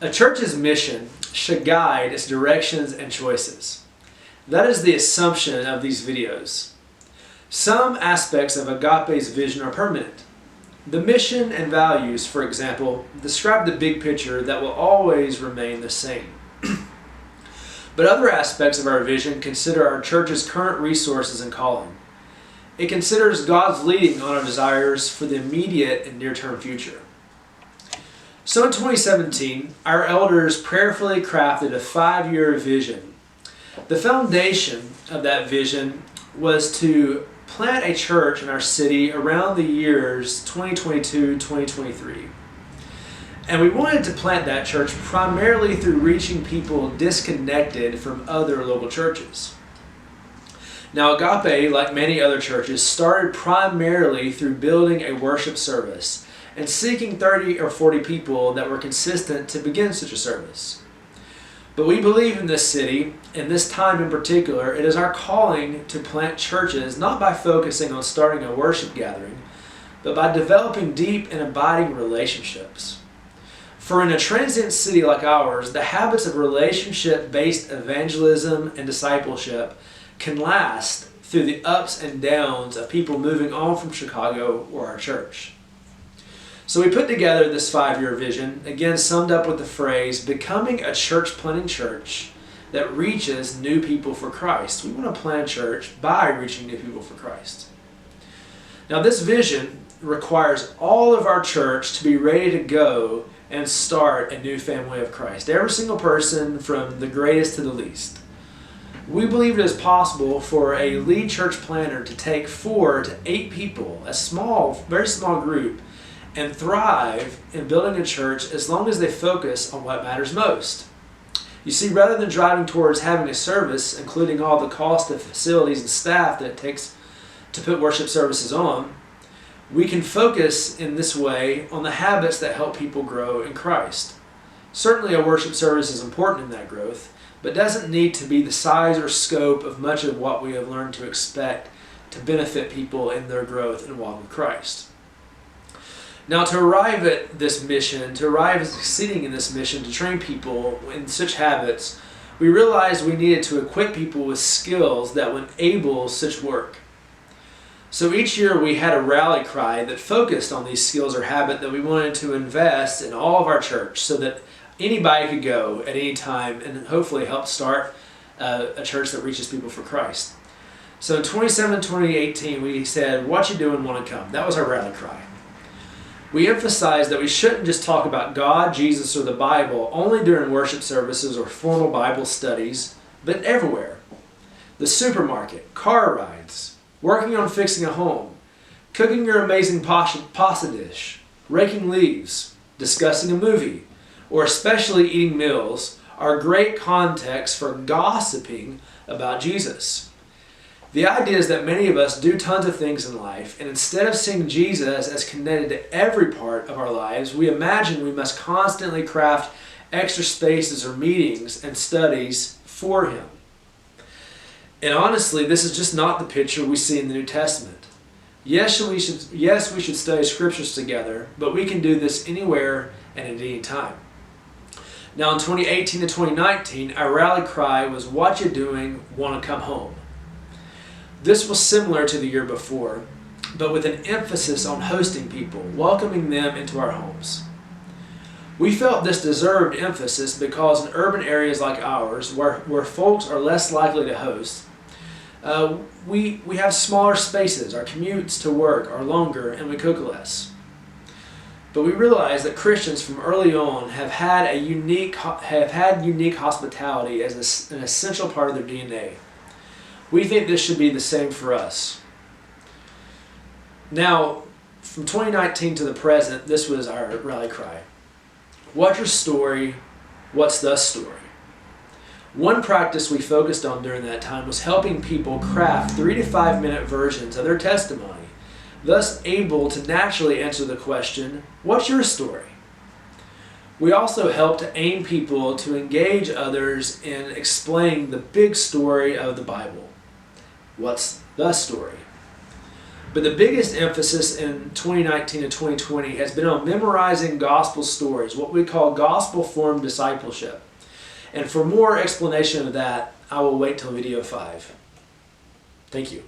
A church's mission should guide its directions and choices. That is the assumption of these videos. Some aspects of Agape's vision are permanent. The mission and values, for example, describe the big picture that will always remain the same. But other aspects of our vision consider our church's current resources and calling. It considers God's leading on our desires for the immediate and near-term future. So in 2017, our elders prayerfully crafted a 5-year vision. The foundation of that vision was to plant a church in our city around the years 2022-2023. And we wanted to plant that church primarily through reaching people disconnected from other local churches. Now, Agape, like many other churches, started primarily through building a worship service and seeking 30 or 40 people that were consistent to begin such a service. But we believe in this city, in this time in particular, it is our calling to plant churches not by focusing on starting a worship gathering, but by developing deep and abiding relationships. For in a transient city like ours, the habits of relationship-based evangelism and discipleship can last through the ups and downs of people moving on from Chicago or our church. So we put together this 5-year vision, again summed up with the phrase, becoming a church-planting church that reaches new people for Christ. We want to plant a church by reaching new people for Christ. Now this vision requires all of our church to be ready to go and start a new family of Christ. Every single person from the greatest to the least. We believe it is possible for a lead church planter to take 4 to 8 people, a small, very small group, and thrive in building a church as long as they focus on what matters most. You see, rather than driving towards having a service, including all the cost of facilities and staff that it takes to put worship services on, we can focus in this way on the habits that help people grow in Christ. Certainly a worship service is important in that growth, but doesn't need to be the size or scope of much of what we have learned to expect to benefit people in their growth and walk with Christ. Now, to arrive at this mission, to arrive at succeeding in this mission, to train people in such habits, we realized we needed to equip people with skills that would enable such work. So each year we had a rally cry that focused on these skills or habit that we wanted to invest in all of our church so that anybody could go at any time and hopefully help start a church that reaches people for Christ. So in 2018, we said, what you doing, want to come? That was our rally cry. We emphasized that we shouldn't just talk about God, Jesus, or the Bible only during worship services or formal Bible studies, but everywhere. The supermarket, car rides, working on fixing a home, cooking your amazing pasta dish, raking leaves, discussing a movie, or especially eating meals are great context for gossiping about Jesus. The idea is that many of us do tons of things in life, and instead of seeing Jesus as connected to every part of our lives, we imagine we must constantly craft extra spaces or meetings and studies for Him. And honestly, this is just not the picture we see in the New Testament. Yes, we should study scriptures together, but we can do this anywhere and at any time. Now in 2018 to 2019, our rally cry was, what you doing, want to come home? This was similar to the year before, but with an emphasis on hosting people, welcoming them into our homes. We felt this deserved emphasis because in urban areas like ours, where folks are less likely to host, we have smaller spaces, our commutes to work are longer, and we cook less. But we realize that Christians from early on have had unique hospitality as an essential part of their DNA. We think this should be the same for us. Now, from 2019 to the present, this was our rally cry. What's your story? What's the story? One practice we focused on during that time was helping people craft 3 to 5 minute versions of their testimony, thus able to naturally answer the question, what's your story? We also helped to aim people to engage others in explaining the big story of the Bible. What's the story? But the biggest emphasis in 2019 and 2020 has been on memorizing gospel stories, what we call gospel-formed discipleship. And for more explanation of that, I will wait till video 5. Thank you.